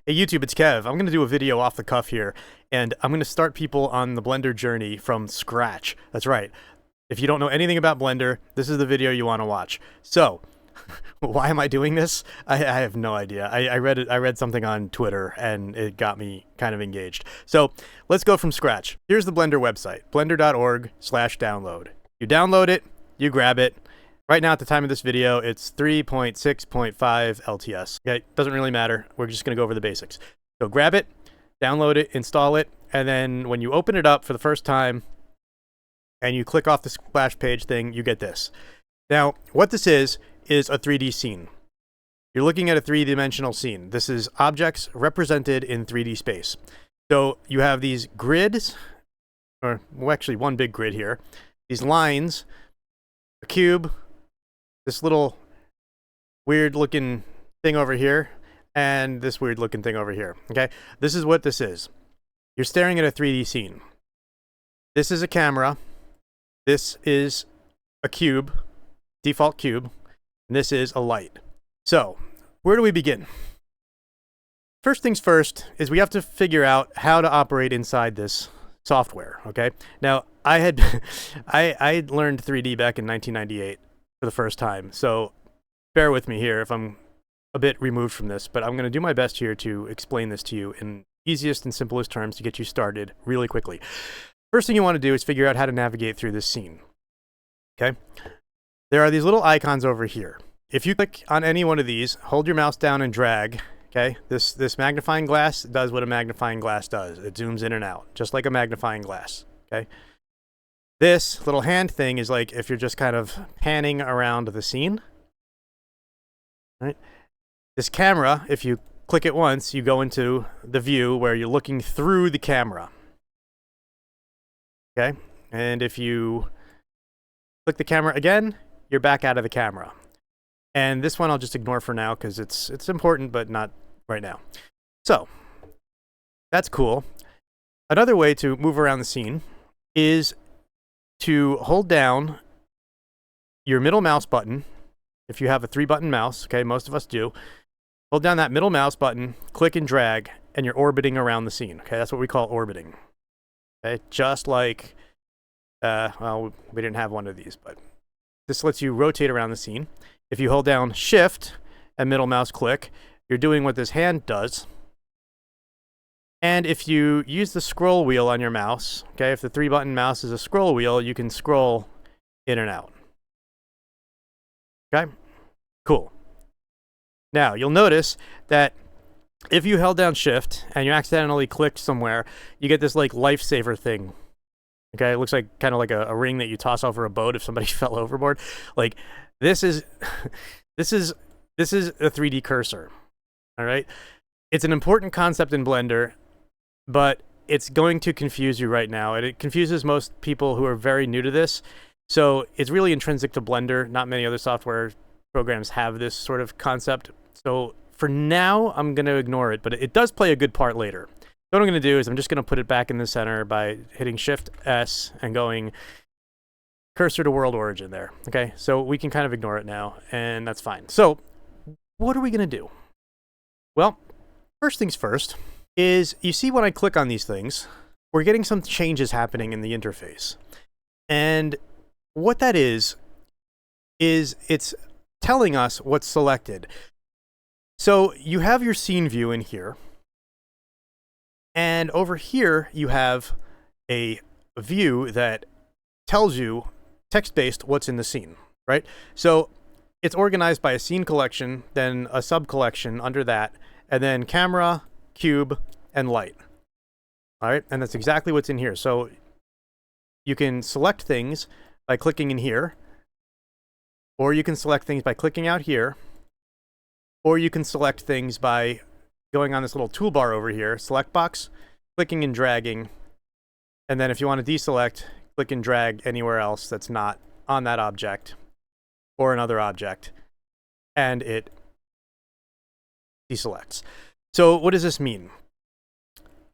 Hey YouTube, it's Kev. I'm going to do a video off the cuff here, and I'm going to start people on the Blender journey from scratch. That's right. If you don't know anything about Blender, this is the video you want to watch. So, why am I doing this? I have no idea. I read something on Twitter, and it got me kind of engaged. So, let's go from scratch. Here's the Blender website, blender.org/download. You download it, you grab it. Right now, at the time of this video, it's 3.6.5 LTS. Okay, doesn't really matter. We're just going to go over the basics. So grab it, download it, install it, and then when you open it up for the first time and you click off the splash page thing, you get this. Now, what this is a 3D scene. You're looking at a three-dimensional scene. This is objects represented in 3D space. So you have these grids, or well, actually one big grid here, these lines, a cube, this little weird looking thing over here, and this weird looking thing over here. Okay, this is what this is. You're staring at a 3D scene. This is a camera. This is a cube, default cube, and this is a light. So, where do we begin? First things first is we have to figure out how to operate inside this software. Okay, now I learned 3D back in 1998. For the first time, so bear with me here if I'm a bit removed from this, but I'm going to do my best here to explain this to you in easiest and simplest terms to get you started really quickly. First thing you want to do is figure out how to navigate through this scene. Okay, there are these little icons over here. If you click on any one of these, hold your mouse down and drag. Okay, this magnifying glass does what a magnifying glass does. It zooms in and out just like a magnifying glass. Okay, this little hand thing is like if you're just kind of panning around the scene. Right? This camera, if you click it once, you go into the view where you're looking through the camera. Okay? And if you click the camera again, you're back out of the camera. And this one I'll just ignore for now because it's important, but not right now. So, that's cool. Another way to move around the scene is to hold down your middle mouse button. If you have a 3-button mouse, okay, most of us do, hold down that middle mouse button, click and drag, and you're orbiting around the scene. Okay, that's what we call orbiting. Okay, just like, well, we didn't have one of these, but this lets you rotate around the scene. If you hold down Shift and middle mouse click, you're doing what this hand does. And if you use the scroll wheel on your mouse, okay, if the 3-button mouse is a scroll wheel, you can scroll in and out. Okay, cool. Now, you'll notice that if you held down Shift and you accidentally clicked somewhere, you get this like lifesaver thing. Okay, it looks like kind of like a ring that you toss over a boat if somebody fell overboard. Like this is this is a 3D cursor. All right, it's an important concept in Blender, but it's going to confuse you right now, and it confuses most people who are very new to this. So it's really intrinsic to Blender. Not many other software programs have this sort of concept. So for now, I'm going to ignore it, but it does play a good part later. So what I'm going to do is I'm just going to put it back in the center by hitting Shift S and going cursor to world origin there. Okay, so we can kind of ignore it now, and that's fine. So what are we going to do? Well, first things first is you see when I click on these things, we're getting some changes happening in the interface. And what that is it's telling us what's selected. So you have your scene view in here. And over here, you have a view that tells you text-based what's in the scene, right? So it's organized by a scene collection, then a sub-collection under that, and then camera, cube, and light. All right, and that's exactly what's in here. So you can select things by clicking in here, or you can select things by clicking out here, or you can select things by going on this little toolbar over here, select box, clicking and dragging, and then if you want to deselect, click and drag anywhere else that's not on that object or another object, and it deselects. So what does this mean?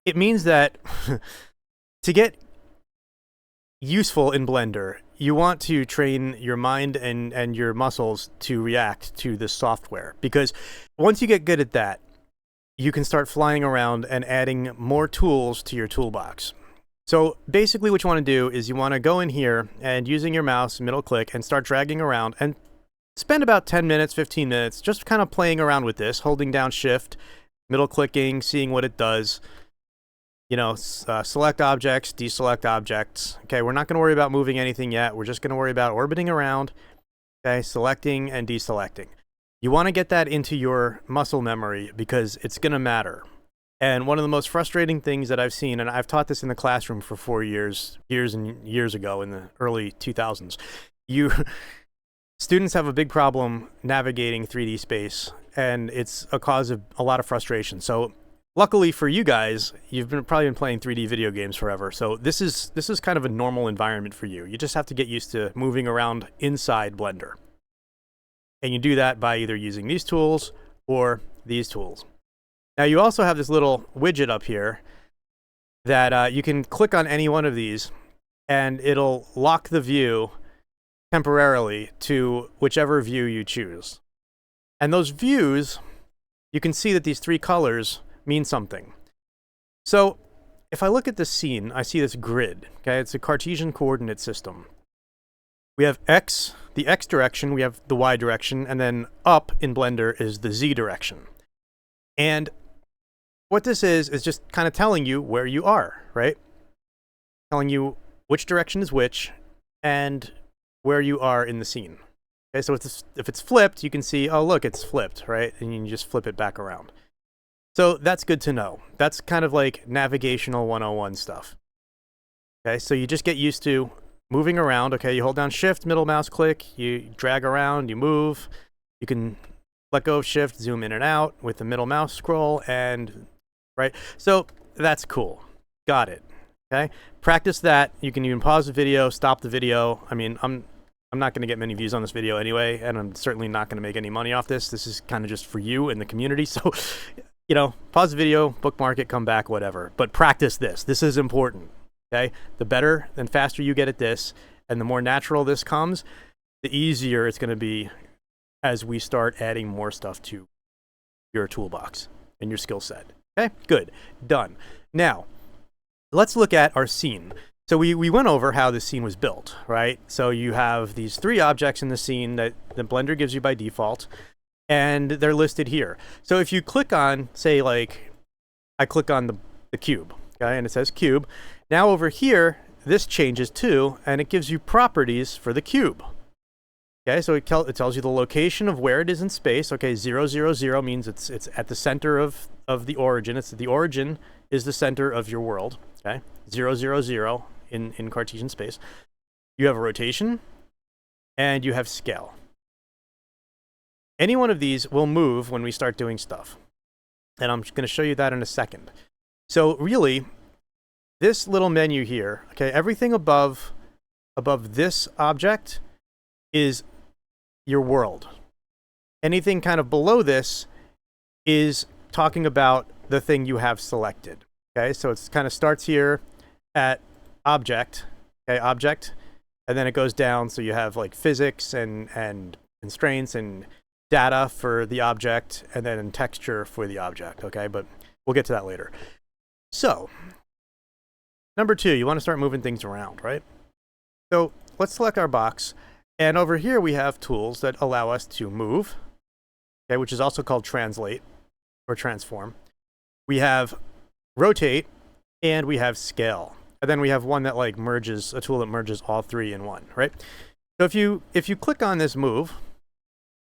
It means that to get useful in Blender, you want to train your mind and your muscles to react to this software, because once you get good at that, you can start flying around and adding more tools to your toolbox. So basically what you want to do is you want to go in here and using your mouse, middle click, and start dragging around and spend about 10 minutes, 15 minutes just kind of playing around with this, holding down shift, middle clicking, seeing what it does. You know, select objects, deselect objects. Okay, we're not going to worry about moving anything yet. We're just going to worry about orbiting around, okay, selecting and deselecting. You want to get that into your muscle memory because it's going to matter. And one of the most frustrating things that I've seen, and I've taught this in the classroom for 4 years and years ago in the early 2000s, students have a big problem navigating 3D space, and it's a cause of a lot of frustration. So luckily for you guys, you've probably been playing 3D video games forever. So this is kind of a normal environment for you. You just have to get used to moving around inside Blender. And you do that by either using these tools or these tools. Now you also have this little widget up here that you can click on any one of these and it'll lock the view temporarily to whichever view you choose. And those views, you can see that these 3 colors mean something. So if I look at this scene, I see this grid. Okay, it's a Cartesian coordinate system. We have X, the X direction, we have the Y direction, and then up in Blender is the Z direction. And what this is just kind of telling you where you are, right? Telling you which direction is which and where you are in the scene. Okay, so if it's flipped, you can see, oh, look, it's flipped, right? And you can just flip it back around. So that's good to know. That's kind of like navigational 101 stuff. Okay, so you just get used to moving around. Okay, you hold down shift, middle mouse click, you drag around, you move. You can let go of shift, zoom in and out with the middle mouse scroll, and right. So that's cool. Got it. Okay, practice that. You can even pause the video, stop the video. I mean, I'm not going to get many views on this video anyway, and I'm certainly not going to make any money off this. This is kind of just for you and the community. So, you know, pause the video, bookmark it, come back, whatever. But practice this. This is important. Okay, the better and faster you get at this, and the more natural this comes, the easier it's going to be as we start adding more stuff to your toolbox and your skill set. Okay, good, done. Now, let's look at our scene. So we went over how the scene was built, right? So you have these 3 objects in the scene that the Blender gives you by default, and they're listed here. So if you click on, say, like, I click on the cube, okay, and it says cube. Now over here, this changes too, and it gives you properties for the cube. Okay, so it tells you the location of where it is in space. Okay, 0, 0, 0 means it's at the center of the origin. The origin is the center of your world. Okay, 0, 0, 0 in Cartesian space. You have a rotation, and you have scale. Any one of these will move when we start doing stuff, and I'm going to show you that in a second. So really, this little menu here, okay, everything above this object is your world. Anything kind of below this is talking about the thing you have selected. Okay, so it kind of starts here at object, okay, object, and then it goes down, so you have like physics and constraints and data for the object, and then texture for the object, okay, but we'll get to that later. So, number 2, you want to start moving things around, right? So let's select our box, and over here we have tools that allow us to move, okay, which is also called translate or transform. We have rotate, and we have scale. And then we have one that like merges, a tool that merges all 3 in one, right? So if you click on this move,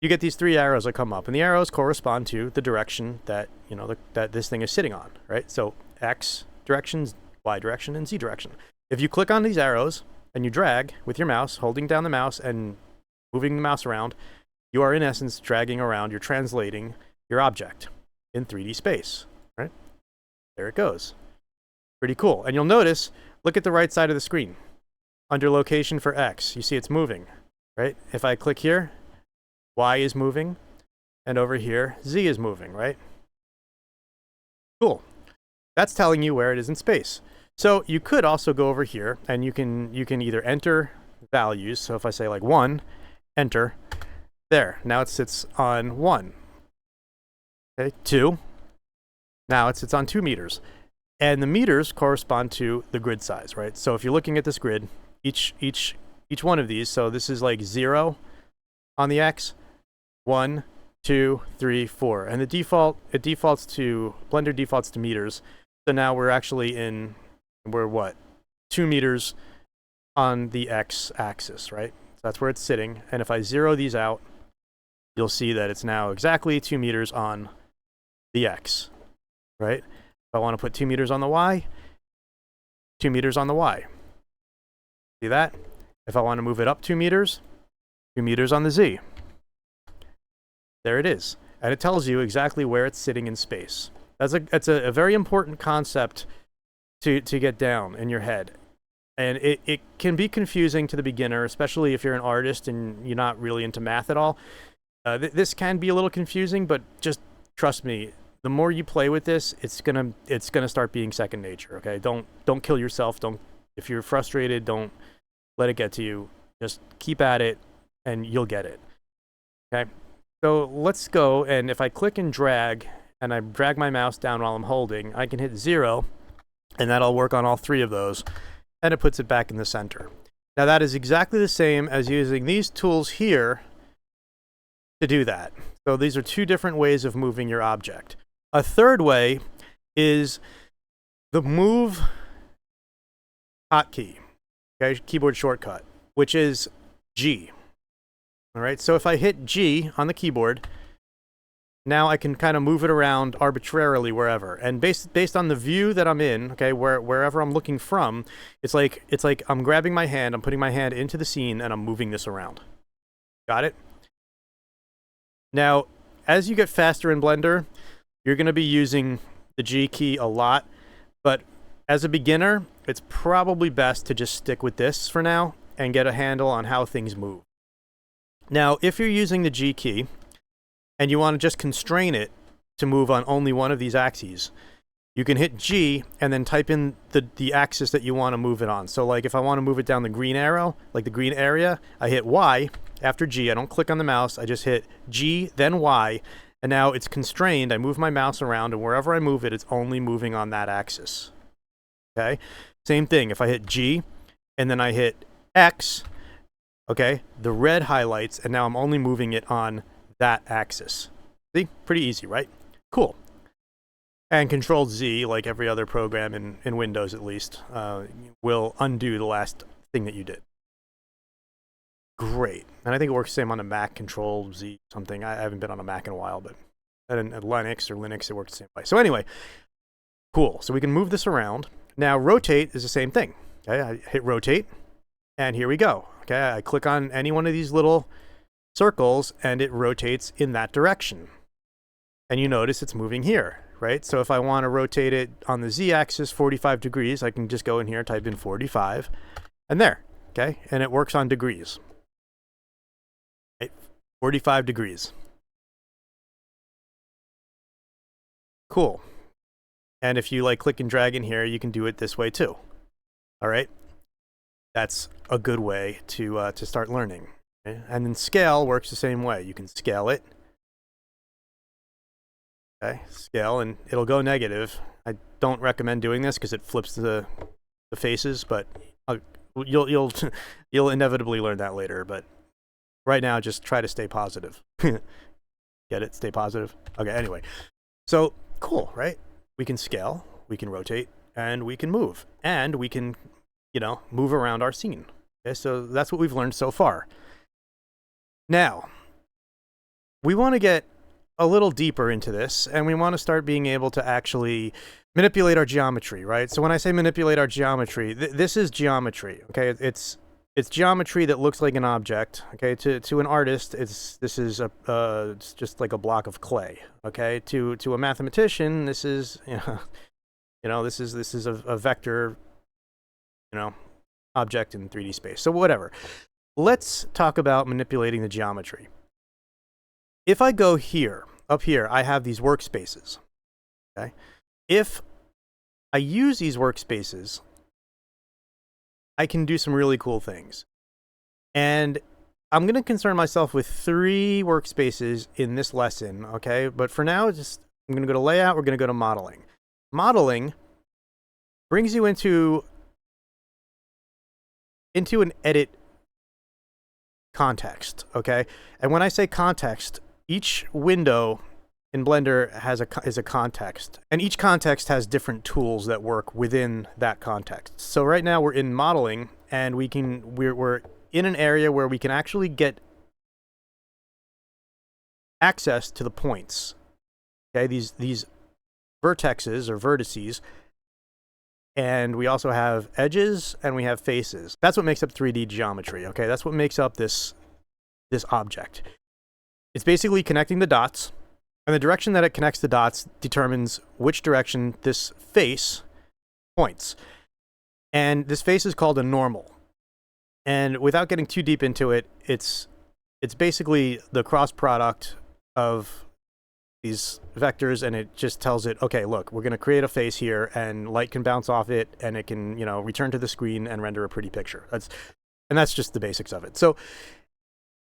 you get these 3 arrows that come up, and the arrows correspond to the direction that, you know, that this thing is sitting on, right? So X direction, Y direction, and Z direction. If you click on these arrows and you drag with your mouse, holding down the mouse and moving the mouse around, you are in essence dragging around, you're translating your object in 3D space, right? There it goes. Pretty cool. And you'll notice, look at the right side of the screen. Under location for X, you see it's moving, right? If I click here, Y is moving, and over here, Z is moving, right? Cool. That's telling you where it is in space. So you could also go over here, and you can either enter values. So if I say like 1, enter, there. Now it sits on 1. Okay, 2, Now it's on 2 meters. And the meters correspond to the grid size, right? So if you're looking at this grid, each one of these, so this is like 0 on the X, 1, 2, 3, 4. And Blender defaults to meters. So now we're actually we're what? 2 meters on the X axis, right? So that's where it's sitting. And if I zero these out, you'll see that it's now exactly 2 meters on the X, right? If I want to put 2 meters on the Y, 2 meters on the Y. See that? If I want to move it up 2 meters, 2 meters on the Z. There it is. And it tells you exactly where it's sitting in space. That's a very important concept to get down in your head. And it can be confusing to the beginner, especially if you're an artist and you're not really into math at all. This can be a little confusing, but just trust me, the more you play with this, it's gonna start being second nature. Okay, don't kill yourself. If you're frustrated, don't let it get to you. Just keep at it, and you'll get it. Okay, so let's go. And if I click and drag, and I drag my mouse down while I'm holding, I can hit 0, and that'll work on all 3 of those, and it puts it back in the center. Now that is exactly the same as using these tools here to do that. So these are 2 different ways of moving your object. A third way is the move hotkey, okay, keyboard shortcut, which is G. All right, so if I hit G on the keyboard, now I can kind of move it around arbitrarily wherever. And based on the view that I'm in, okay, wherever I'm looking from, it's like I'm grabbing my hand, I'm putting my hand into the scene, and I'm moving this around. Got it? Now, as you get faster in Blender, you're going to be using the G key a lot, but as a beginner, it's probably best to just stick with this for now and get a handle on how things move. Now, if you're using the G key and you want to just constrain it to move on only one of these axes, you can hit G and then type in the axis that you want to move it on. So like if I want to move it down the green arrow, like the green area, I hit Y after G. I don't click on the mouse. I just hit G, then Y. And now it's constrained. I move my mouse around, and wherever I move it, it's only moving on that axis. Okay? Same thing. If I hit G, and then I hit X, okay, the red highlights, and now I'm only moving it on that axis. See? Pretty easy, right? Cool. And Control Z, like every other program in Windows at least, will undo the last thing that you did. Great. And I think it works the same on a Mac, Control Z something. I haven't been on a Mac in a while, but at Linux or Linux, it works the same way. So anyway, cool. So we can move this around. Now rotate is the same thing. Okay, I hit rotate, and here we go. Okay, I click on any one of these little circles, and it rotates in that direction. And you notice it's moving here, right? So if I want to rotate it on the Z-axis 45 degrees, I can just go in here, type in 45, and there. Okay, and it works on degrees. 45 degrees. Cool. And if you like click and drag in here, you can do it this way too. All right. That's a good way to start learning. Okay? And then scale works the same way. You can scale it. Okay, scale, and it'll go negative. I don't recommend doing this because it flips the faces, but you'll inevitably learn that later. But right now, just try to stay positive. Get it? Stay positive. Okay, anyway. So, cool, right? We can scale, we can rotate, and we can move. And we can, move around our scene. Okay, so that's what we've learned so far. Now, we want to get a little deeper into this, and we want to start being able to actually manipulate our geometry, right? So when I say manipulate our geometry, this is geometry, okay? It's geometry that looks like an object, okay? To an artist, it's just like a block of clay, okay? To a mathematician, this is this is a vector, object in 3D space. So whatever. Let's talk about manipulating the geometry. If I go here, up here, I have these workspaces, okay? If I use these workspaces, I can do some really cool things. And I'm going to concern myself with 3 workspaces in this lesson, okay? But for now, just I'm going to go to layout. We're going to go to modeling. Modeling brings you into an edit context, okay? And when I say context, each window in Blender is a context, and each context has different tools that work within that context. So right now we're in modeling, and we're in an area where we can actually get access to the points. Okay, these vertexes or vertices, and we also have edges and we have faces. That's what makes up 3D geometry. Okay, that's what makes up this object. It's basically connecting the dots, and the direction that it connects the dots determines which direction this face points. And this face is called a normal. And without getting too deep into it, it's basically the cross product of these vectors, and it just tells it, okay, look, we're going to create a face here, and light can bounce off it, and it can, return to the screen and render a pretty picture. That's just the basics of it. So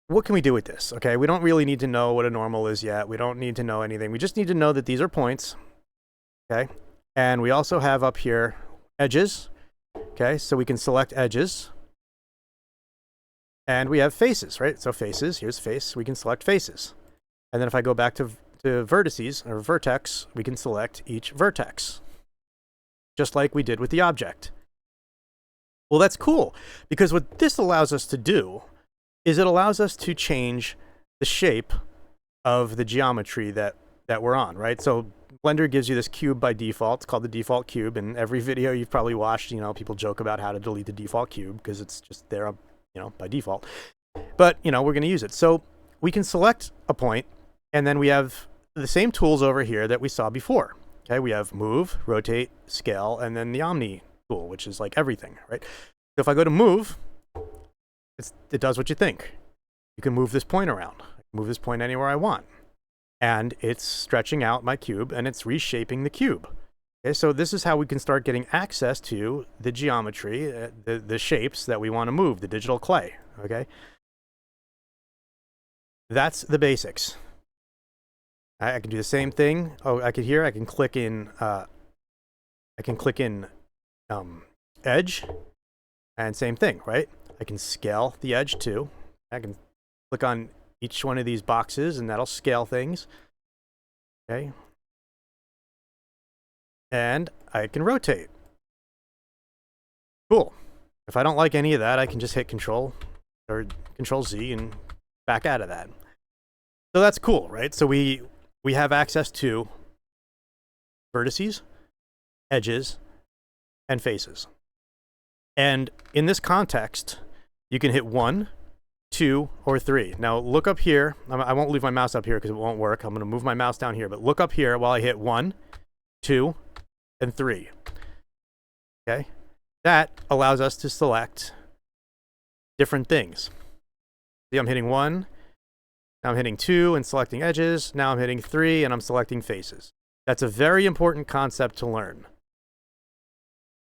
what can we do with this? Okay, we don't really need to know what a normal is yet. We don't need to know anything. We just need to know that these are points. Okay, and we also have up here edges. Okay, so we can select edges. And we have faces, right? So faces, here's face, we can select faces. And then if I go back to vertices or vertex, we can select each vertex, just like we did with the object. Well, that's cool, because what this allows us to do is it allows us to change the shape of the geometry that we're on, right? So Blender gives you this cube by default. It's called the default cube. In every video you've probably watched, people joke about how to delete the default cube because it's just there, by default. But, we're going to use it. So we can select a point, and then we have the same tools over here that we saw before. Okay, we have move, rotate, scale, and then the omni tool, which is like everything, right? So if I go to move, it does what you think. You can move this point around. I can move this point anywhere I want. And it's stretching out my cube, and it's reshaping the cube. Okay, so this is how we can start getting access to the geometry, the shapes that we want to move, the digital clay, okay? That's the basics. I can do the same thing. Oh, I can click in edge, and same thing, right? I can scale the edge too. I can click on each one of these boxes, and that'll scale things. Okay. And I can rotate. Cool. If I don't like any of that, I can just hit Control or Control Z and back out of that. So that's cool, right? So we have access to vertices, edges, and faces. And in this context, you can hit 1, 2, or 3. Now look up here. I won't leave my mouse up here because it won't work. I'm going to move my mouse down here, but look up here while I hit 1, 2, and 3. Okay? That allows us to select different things. See, I'm hitting 1, now I'm hitting 2 and selecting edges, now I'm hitting 3 and I'm selecting faces. That's a very important concept to learn.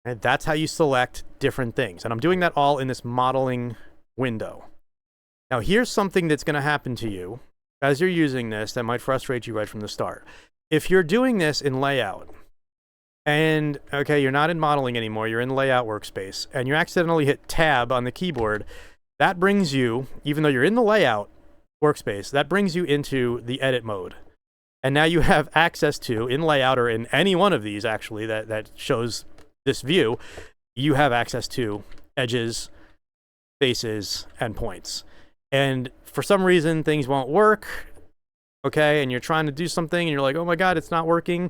And that's how you select different things. And I'm doing that all in this modeling window. Now here's something that's going to happen to you as you're using this that might frustrate you right from the start. If you're doing this in layout, and okay, you're not in modeling anymore, you're in the layout workspace, and you accidentally hit tab on the keyboard, that brings you, even though you're in the layout workspace, that brings you into the edit mode. And now you have access to, in layout or in any one of these actually that shows this view, you have access to edges, faces, and points. And for some reason things won't work, okay, and you're trying to do something and you're like, oh my god, it's not working,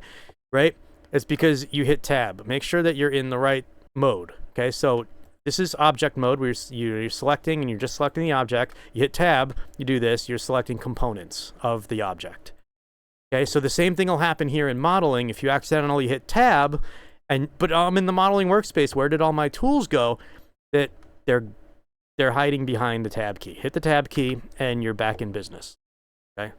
right? It's because you hit tab. Make sure that you're in the right mode, okay? So this is object mode where you're selecting and you're just selecting the object. You hit tab, you do this, you're selecting components of the object. Okay, so the same thing will happen here in modeling. If you accidentally hit tab, but I'm in the modeling workspace, where did all my tools go? That they're hiding behind the tab key. Hit the tab key and you're back in business. Okay,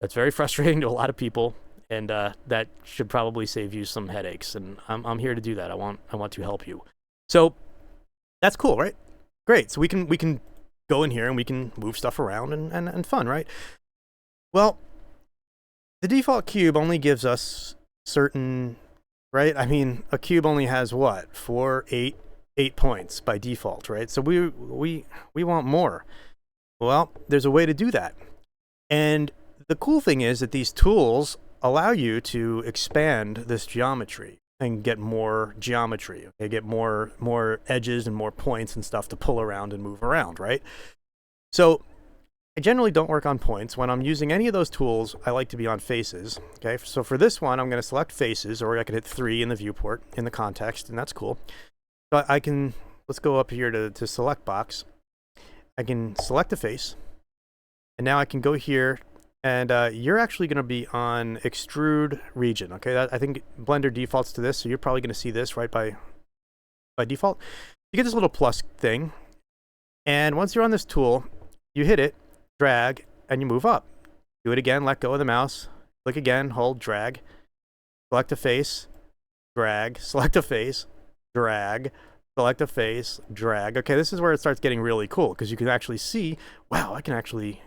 that's very frustrating to a lot of people, and that should probably save you some headaches. And I'm here to do that. I want to help you. So that's cool, right? Great. So we can go in here and we can move stuff around and fun, right? Well, the default cube only gives us certain, right? I mean, a cube only has what? 8 points by default, right? So we want more. Well, there's a way to do that. And the cool thing is that these tools allow you to expand this geometry and get more geometry, okay? Get more edges and more points and stuff to pull around and move around, right? So I generally don't work on points. When I'm using any of those tools, I like to be on faces, okay? So for this one, I'm going to select faces, or I can hit 3 in the viewport in the context, and that's cool. So I can, let's go up here to select box. I can select a face, and now I can go here, and you're actually going to be on extrude region, okay? I think Blender defaults to this, so you're probably going to see this right by default. You get this little plus thing, and once you're on this tool, you hit it, drag, and you move up. Do it again, let go of the mouse, click again, hold, drag, select a face, drag, select a face, drag, select a face, drag. Okay, this is where it starts getting really cool, because you can actually see, wow, I can actually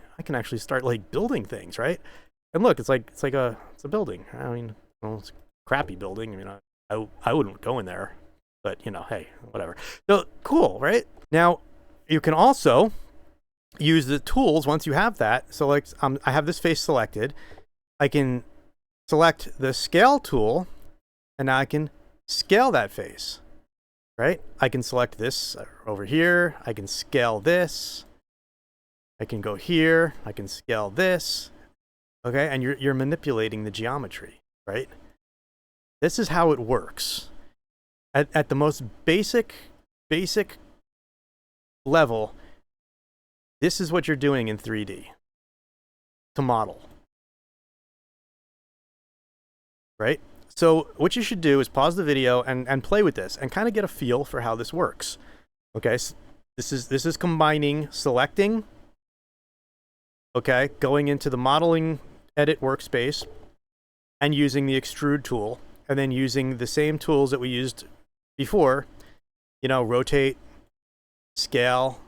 start like building things, right? And look, it's a building. I mean, well, it's a crappy building. I mean, I wouldn't go in there, but you know, hey, whatever. So cool, right? Now you can also use the tools once you have that. So like I have this face selected. I can select the scale tool, and now I can scale that face, right? I can select this over here. I can scale this. I can go here. I can scale this. Okay, and you're manipulating the geometry, right? This is how it works. At the most basic level, this is what you're doing in 3D to model, right? So what you should do is pause the video and play with this and kind of get a feel for how this works. Okay, so this is combining selecting, okay, going into the modeling edit workspace and using the extrude tool, and then using the same tools that we used before, you know, rotate, scale,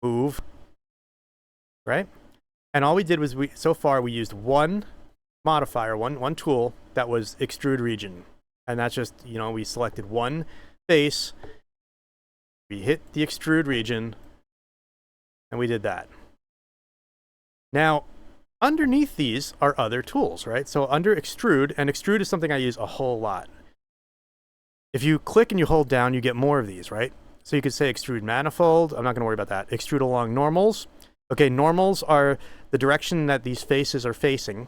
move, right? And all we did was so far we used one modifier, one tool that was extrude region, and that's just, you know, we selected one face, we hit the extrude region, and we did that. Now underneath these are other tools, right? So under extrude, and extrude is something I use a whole lot. If you click and you hold down, you get more of these, right? So you could say extrude manifold. I'm not going to worry about that. Extrude along normals. Okay, normals are the direction that these faces are facing.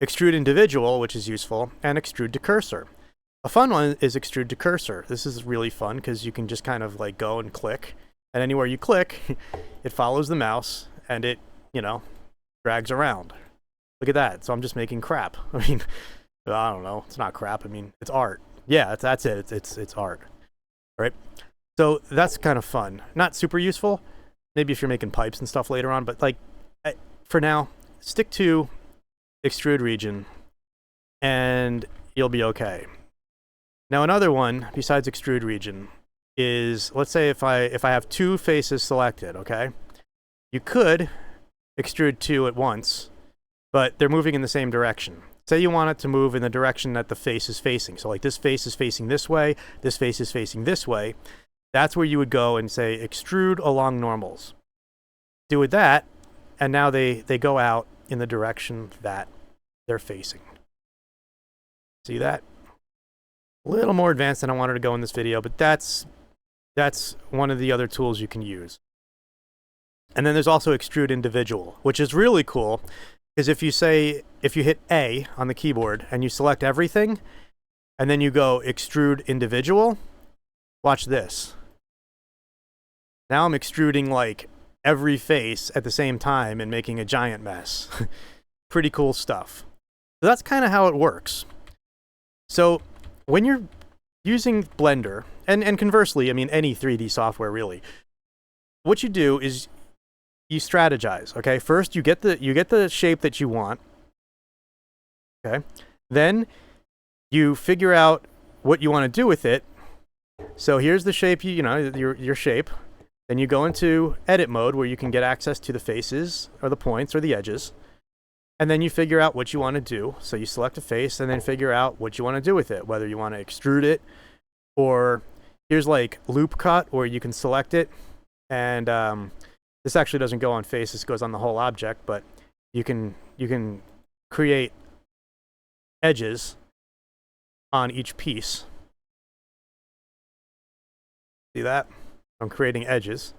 Extrude individual, which is useful, and extrude to cursor. A fun one is extrude to cursor. This is really fun because you can just kind of like go and click, and anywhere you click, it follows the mouse and it, you know, drags around. Look at that. So I'm just making crap. I mean, I don't know. It's not crap. I mean, it's art. Yeah, that's it. It's art. Right? So that's kind of fun. Not super useful. Maybe if you're making pipes and stuff later on, but like for now, stick to extrude region and you'll be okay. Now another one besides extrude region is, let's say if I have two faces selected, okay? You could extrude two at once, but they're moving in the same direction. Say you want it to move in the direction that the face is facing. So like this face is facing this way, this face is facing this way. That's where you would go and say extrude along normals. Do with that, and now they go out in the direction that they're facing. See that? A little more advanced than I wanted to go in this video, but that's one of the other tools you can use. And then there's also extrude individual, which is really cool, because if you hit A on the keyboard and you select everything, and then you go extrude individual, watch this. Now I'm extruding like every face at the same time and making a giant mess. Pretty cool stuff. So that's kind of how it works. So when you're using Blender, and conversely, I mean any 3D software really, what you do is you strategize. Okay, first you get the shape that you want. Okay, then you figure out what you want to do with it. So here's the shape, you know, your shape. Then you go into edit mode where you can get access to the faces or the points or the edges. And then you figure out what you want to do. So you select a face and then figure out what you want to do with it, whether you want to extrude it, or here's like loop cut, or you can select it. And this actually doesn't go on face, this goes on the whole object, but you can create edges on each piece. See that? I'm creating edges.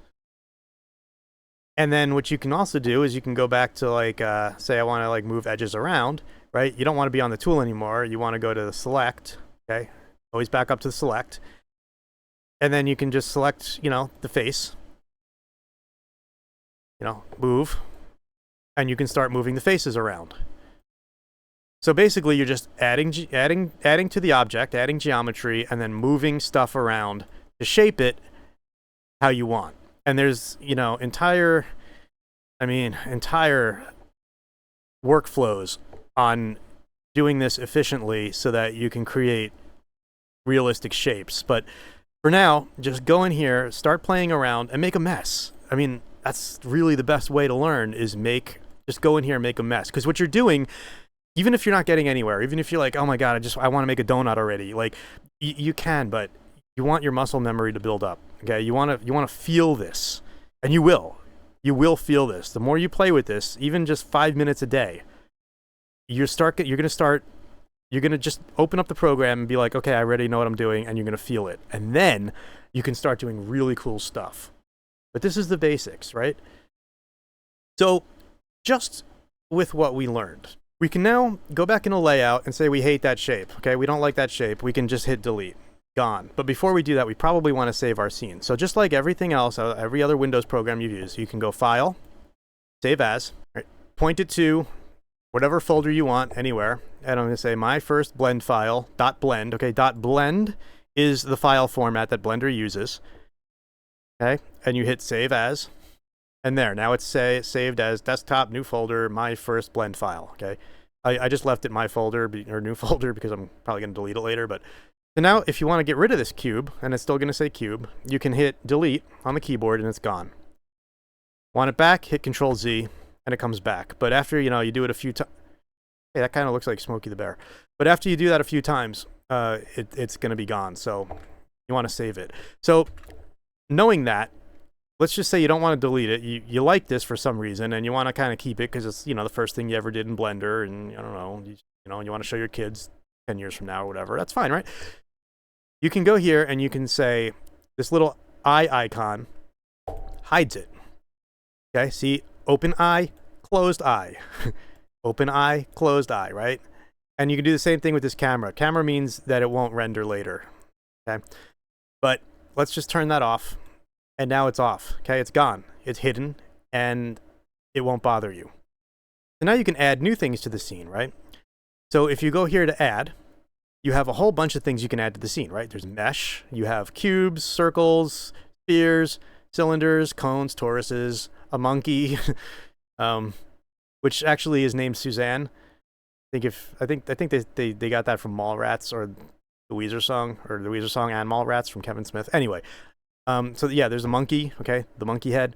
And then what you can also do is you can go back to like, say I want to like move edges around, right? You don't want to be on the tool anymore. You want to go to the select, okay? Always back up to the select. And then you can just select, you know, the face, you know, move, and you can start moving the faces around. So basically you're just adding to the object, adding geometry, and then moving stuff around to shape it how you want. And there's, you know, entire workflows on doing this efficiently so that you can create realistic shapes. But for now, just go in here, start playing around, and make a mess. I mean, that's really the best way to learn, is just go in here and make a mess. Because what you're doing, even if you're not getting anywhere, even if you're like, oh my God, I want to make a donut already, like you can, but you want your muscle memory to build up. Okay, you want to feel this, and you will feel this. The more you play with this, even just 5 minutes a day, you're gonna just open up the program and be like, okay, I already know what I'm doing, and you're gonna feel it, and then you can start doing really cool stuff. But this is the basics, right? So just with what we learned, we can now go back into layout and say we hate that shape. Okay, we don't like that shape. We can just hit delete. Gone. But before we do that, we probably want to save our scene. So just like everything else, every other Windows program you've used, you can go File, Save As, right? Point it to whatever folder you want, anywhere. And I'm going to say my first blend file, .blend. Okay, .blend is the file format that Blender uses. Okay, and you hit Save As, and there. Now it's saved as desktop, new folder, my first blend file. Okay, I just left it my folder or new folder because I'm probably going to delete it later, but. So now if you want to get rid of this cube, and it's still going to say cube, you can hit delete on the keyboard and it's gone. Want it back, hit Control Z, and it comes back. But after, you know, you do it a few times, hey, that kind of looks like Smokey the Bear. But after you do that a few times, it's going to be gone. So you want to save it. So knowing that, let's just say you don't want to delete it. You like this for some reason, and you want to kind of keep it because it's, you know, the first thing you ever did in Blender, and I don't know, you want to show your kids 10 years from now or whatever. That's fine, right? You can go here and you can say this little eye icon hides it. Okay, see, open eye, closed eye. Open eye, closed eye, right? And you can do the same thing with this camera. Camera means that it won't render later. Okay, but let's just turn that off, and now it's off. Okay, it's gone. It's hidden, and it won't bother you. So now you can add new things to the scene, right? So if you go here to add, you have a whole bunch of things you can add to the scene, right? There's mesh, you have cubes, circles, spheres, cylinders, cones, toruses, a monkey, which actually is named Suzanne. I think they got that from Mallrats, or the Weezer song, and Mallrats from Kevin Smith. Anyway, so yeah, there's a monkey, okay, the monkey head.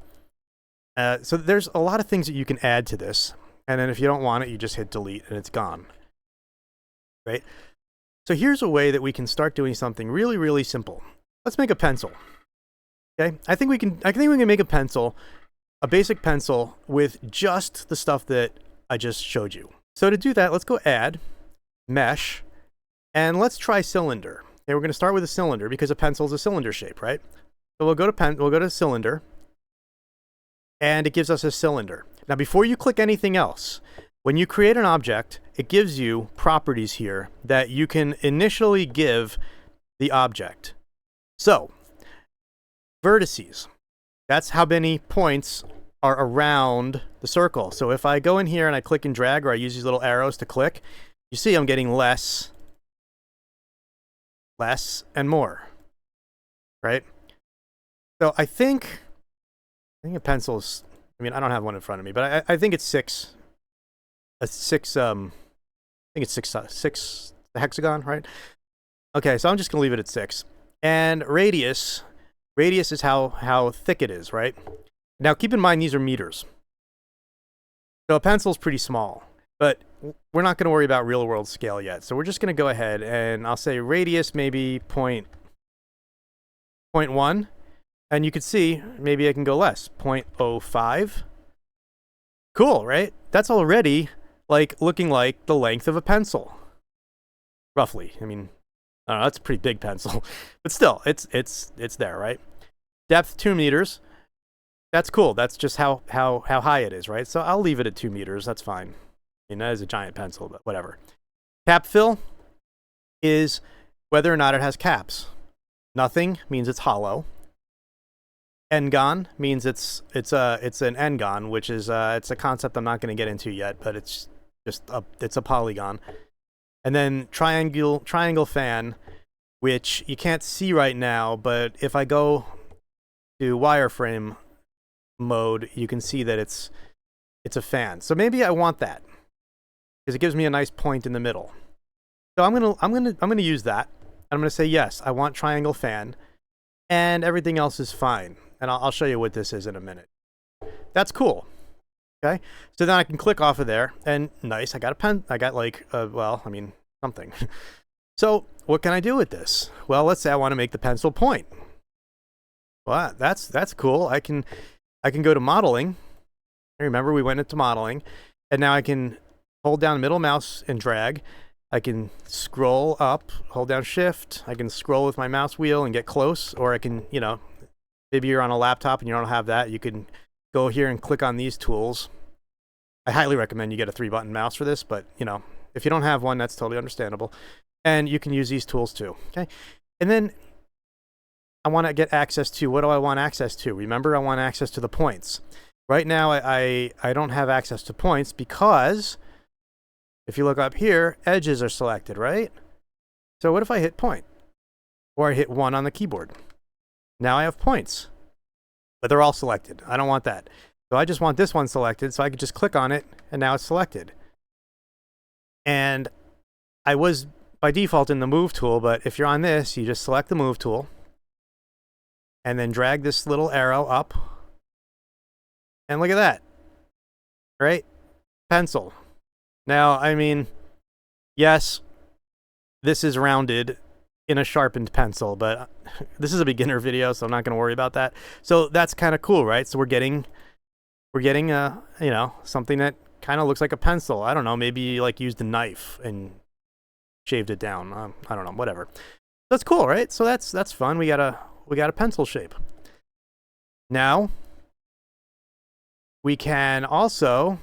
So there's a lot of things that you can add to this, and then if you don't want it, you just hit delete and it's gone. Right? So here's a way that we can start doing something really, really simple. Let's make a pencil. Okay? I think we can make a pencil, a basic pencil with just the stuff that I just showed you. So to do that, let's go add, mesh, and let's try cylinder. Okay, we're going to start with a cylinder because a pencil is a cylinder shape, right? So we'll go to cylinder, and it gives us a cylinder. Now before you click anything else, when you create an object, it gives you properties here that you can initially give the object. So, vertices, that's how many points are around the circle. So if I go in here and I click and drag, or I use these little arrows to click, you see I'm getting less, and more, right? So I think a pencil's, I mean, I don't have one in front of me, but I think it's six hexagon, right? Okay, so I'm just gonna leave it at 6. And radius is how thick it is, right? Now keep in mind these are meters. So a pencil's pretty small. But we're not going to worry about real world scale yet. So we're just going to go ahead and I'll say radius maybe point 0.1. And you can see maybe I can go less, 0.05. Cool, right? That's already like looking like the length of a pencil. Roughly. I mean, I don't know, that's a pretty big pencil. But still, it's there, right? Depth 2 meters. That's cool. That's just how high it is, right? So I'll leave it at 2 meters. That's fine. I mean, that is a giant pencil, but whatever. Cap fill is whether or not it has caps. Nothing means it's hollow. N-gon means it's an N-gon, which is it's a concept I'm not going to get into yet, but it's just it's a polygon. And then triangle fan, which you can't see right now, but if I go to wireframe mode, you can see that it's a fan. So maybe I want that because it gives me a nice point in the middle. So I'm gonna use that. I'm gonna say yes, I want triangle fan, and everything else is fine. And I'll show you what this is in a minute. That's cool. Okay, so then I can click off of there, and nice, I got a pen. I got like well, I mean something. So what can I do with this? Well, let's say I want to make the pencil point. Well, that's cool. I can go to modeling. Remember, we went into modeling, and now I can hold down middle mouse and drag. I can scroll up, hold down shift. I can scroll with my mouse wheel and get close, or I can, you know, maybe you're on a laptop and you don't have that. You can go here and click on these tools. I highly recommend you get a 3-button mouse for this, but you know, if you don't have one, that's totally understandable. And you can use these tools too. Okay, and then I want to get access to, what do I want access to? Remember, I want access to the points. Right now, I don't have access to points because if you look up here, edges are selected, right? So what if I hit point? Or I hit 1 on the keyboard? Now I have points, but they're all selected. I don't want that. So I just want this one selected, so I could just click on it, and now it's selected. And I was by default in the move tool, but if you're on this, you just select the move tool, and then drag this little arrow up, and look at that, right? Pencil. Now, I mean, yes, this is rounded in a sharpened pencil, but this is a beginner video, so I'm not going to worry about that. So that's kind of cool, right? So we're getting you know, something that kind of looks like a pencil. I don't know, maybe you like used a knife and shaved it down. I don't know, whatever. That's cool, right? So that's fun. We got a pencil shape. Now we can also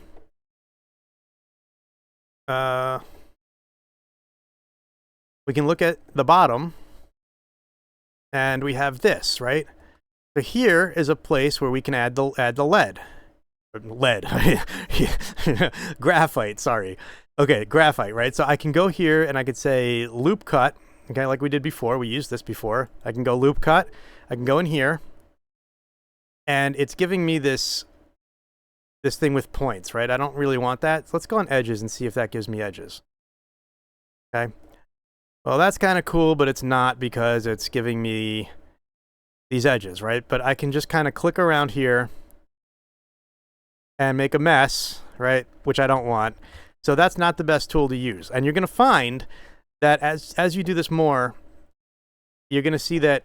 we can look at the bottom, and we have this, right? So here is a place where we can add the lead. Graphite, sorry. Okay, graphite, right? So I can go here and I could say loop cut, okay, like we did before. We used this before. I can go loop cut. I can go in here, and it's giving me this thing with points, right? I don't really want that. So let's go on edges and see if that gives me edges. Okay. Well, that's kind of cool, but it's not because it's giving me these edges, right? But I can just kind of click around here and make a mess, right? Which I don't want. So that's not the best tool to use. And you're going to find that as you do this more, you're going to see that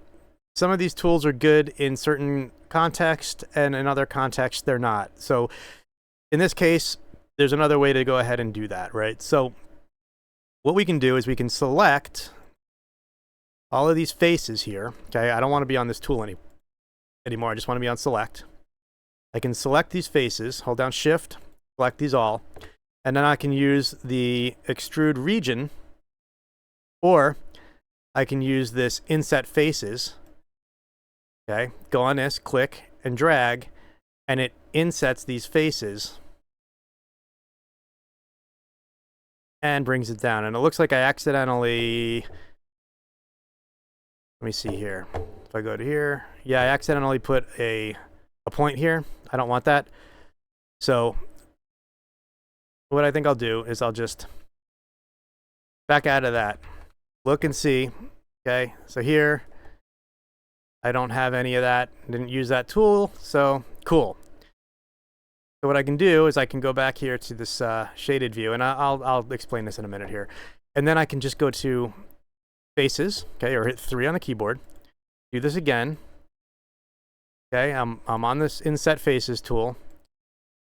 some of these tools are good in certain context, and in other contexts, they're not. So in this case, there's another way to go ahead and do that, right? So what we can do is we can select all of these faces here. Okay, I don't want to be on this tool anymore. I just want to be on select. I can select these faces, hold down shift, select these all, and then I can use the extrude region, or I can use this inset faces. Okay, go on this, click and drag, and it insets these faces and brings it down. And it looks like I accidentally, let me see here. If I go to here, yeah, I accidentally put a point here. I don't want that. So what I think I'll do is I'll just back out of that, look and see. Okay, so here I don't have any of that. Didn't use that tool, so cool. So what I can do is I can go back here to this shaded view, and I'll explain this in a minute here. And then I can just go to faces, okay, or hit 3 on the keyboard. Do this again. Okay, I'm on this inset faces tool.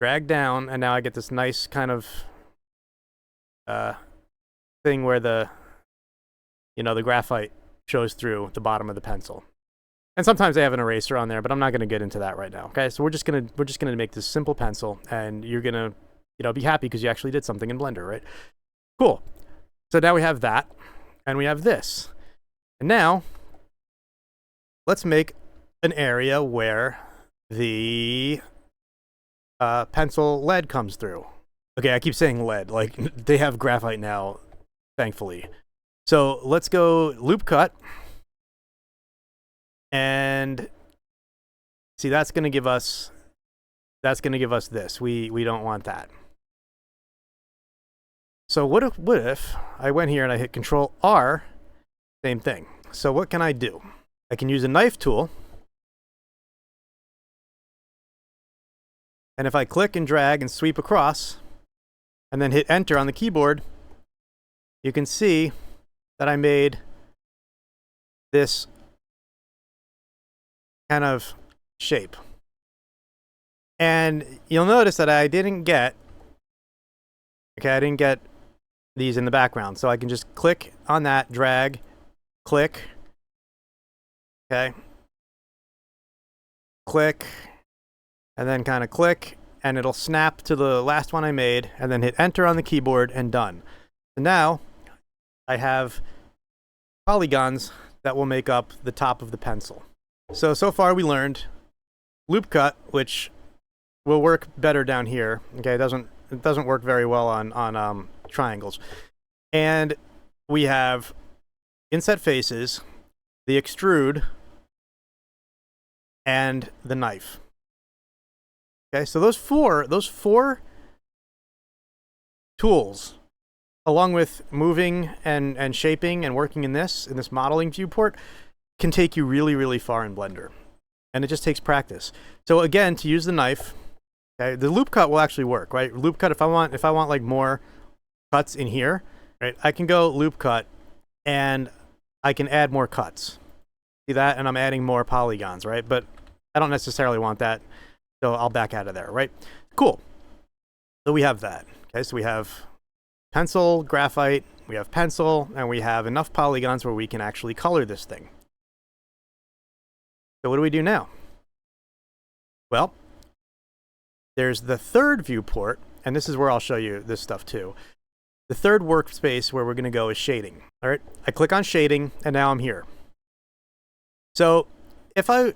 Drag down, and now I get this nice kind of thing where the graphite shows through the bottom of the pencil. And sometimes they have an eraser on there, but I'm not going to get into that right now. Okay, so we're just gonna make this simple pencil, and you're gonna be happy because you actually did something in Blender, right? Cool. So now we have that, and we have this, and now let's make an area where the pencil lead comes through. Okay, I keep saying lead, like they have graphite now, thankfully. So let's go loop cut, and see, that's going to give us this. We don't want that. So what if I went here and I hit Control R? Same thing. So what can I do? I can use a knife tool, and if I click and drag and sweep across, and then hit Enter on the keyboard, you can see that I made this kind of shape. And you'll notice that I didn't get these in the background. So I can just click on that, drag, click, okay, click, and then kind of click, and it'll snap to the last one I made, and then hit Enter on the keyboard, and done. So now I have polygons that will make up the top of the pencil. So far we learned loop cut, which will work better down here. Okay, it doesn't work very well on triangles. And we have inset faces, the extrude, and the knife. Okay, so those four tools, along with moving and shaping and working in this modeling viewport, can take you really, really far in Blender. And it just takes practice. So again, to use the knife, okay, the loop cut will actually work, right? Loop cut, if I want like more cuts in here, right, I can go loop cut and I can add more cuts. See that? And I'm adding more polygons, right? But I don't necessarily want that, so I'll back out of there, right? Cool. So we have that. Okay, so we have pencil, graphite, we have pencil, and we have enough polygons where we can actually color this thing. So what do we do now? Well, there's the third viewport, and this is where I'll show you this stuff too. The third workspace where we're going to go is shading. All right, I click on shading, and now I'm here. So if this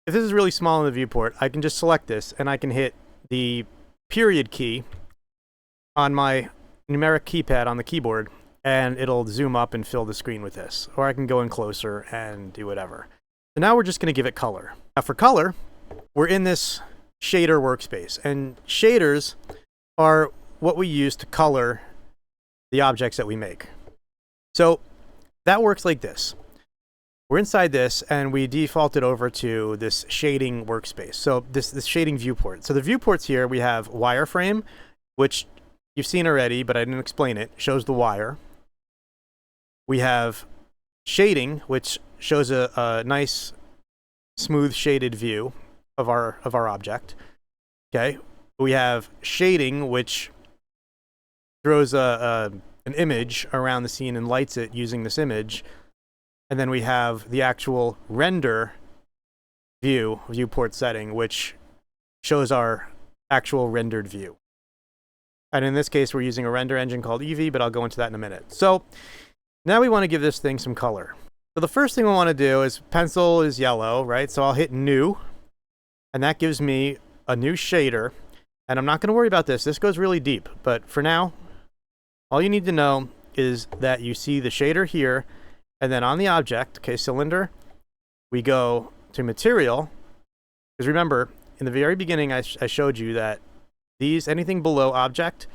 is really small in the viewport, I can just select this, and I can hit the period key on my numeric keypad on the keyboard, and it'll zoom up and fill the screen with this. Or I can go in closer and do whatever. So now we're just going to give it color. Now for color, we're in this shader workspace, and shaders are what we use to color the objects that we make. So that works like this. We're inside this, and we default it over to this shading workspace. So this shading viewport. So the viewports here, we have wireframe, which you've seen already, but I didn't explain it. Shows the wire. We have shading, which shows a nice smooth shaded view of our object. Okay, we have shading, which throws an image around the scene and lights it using this image. And then we have the actual render viewport setting, which shows our actual rendered view. And in this case, we're using a render engine called Eevee, but I'll go into that in a minute. So now we want to give this thing some color. So the first thing we want to do is pencil is yellow, right? So I'll hit new, and that gives me a new shader. And I'm not going to worry about this. This goes really deep. But for now, all you need to know is that you see the shader here, and then on the object, okay, cylinder, we go to material. Because remember, in the very beginning, I showed you that anything below object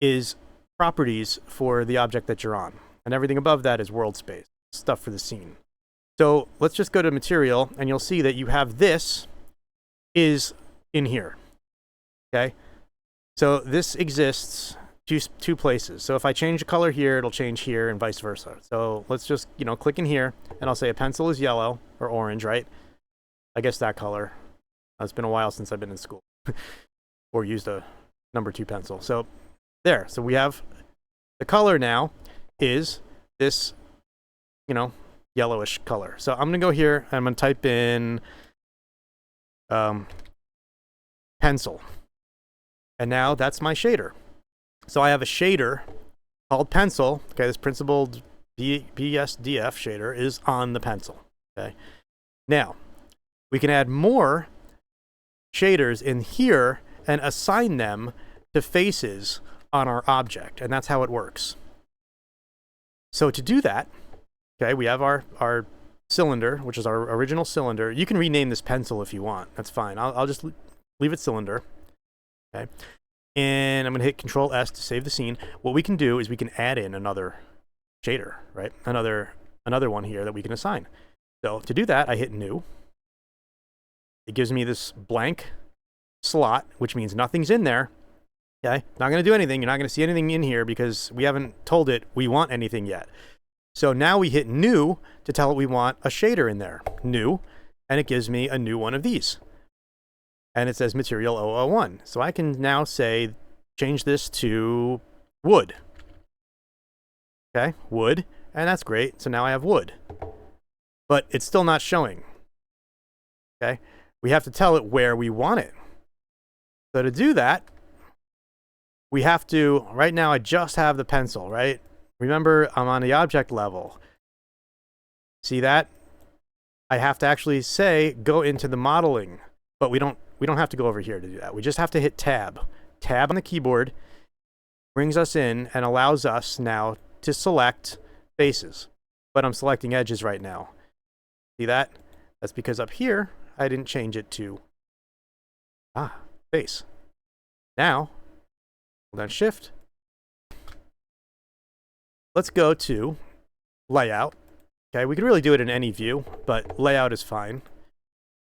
is properties for the object that you're on. And everything above that is world space, stuff for the scene. So let's just go to material, and you'll see that you have this is in here. Okay, so this exists two places. So if I change the color here, it'll change here and vice versa. So let's just, click in here, and I'll say a pencil is yellow or orange, right? I guess that color. It's been a while since I've been in school or used a number 2 pencil. So there. So we have the color now is this, yellowish color. So I'm going to go here and I'm going to type in pencil. And now that's my shader. So I have a shader called pencil. Okay, this principled BSDF shader is on the pencil. Okay. Now, we can add more shaders in here and assign them to faces on our object. And that's how it works. So to do that, okay, we have our cylinder, which is our original cylinder. You can rename this pencil if you want. That's fine. I'll just leave it cylinder. Okay. And I'm going to hit Control S to save the scene. What we can do is we can add in another shader, right? Another one here that we can assign. So to do that, I hit New. It gives me this blank slot, which means nothing's in there. Okay, not going to do anything. You're not going to see anything in here because we haven't told it we want anything yet. So now we hit New to tell it we want a shader in there. New, and it gives me a new one of these. And it says Material 001. So I can now say, change this to wood. Okay, wood, and that's great. So now I have wood. But it's still not showing. Okay, we have to tell it where we want it. So to do that, we have to, right now I just have the pencil, right? Remember, I'm on the object level. See that? I have to actually say, go into the modeling, but we don't have to go over here to do that. We just have to hit Tab. Tab on the keyboard brings us in and allows us now to select faces. But I'm selecting edges right now. See that? That's because up here, I didn't change it to face. Now, hold down Shift. Let's go to Layout. Okay, we could really do it in any view, but Layout is fine.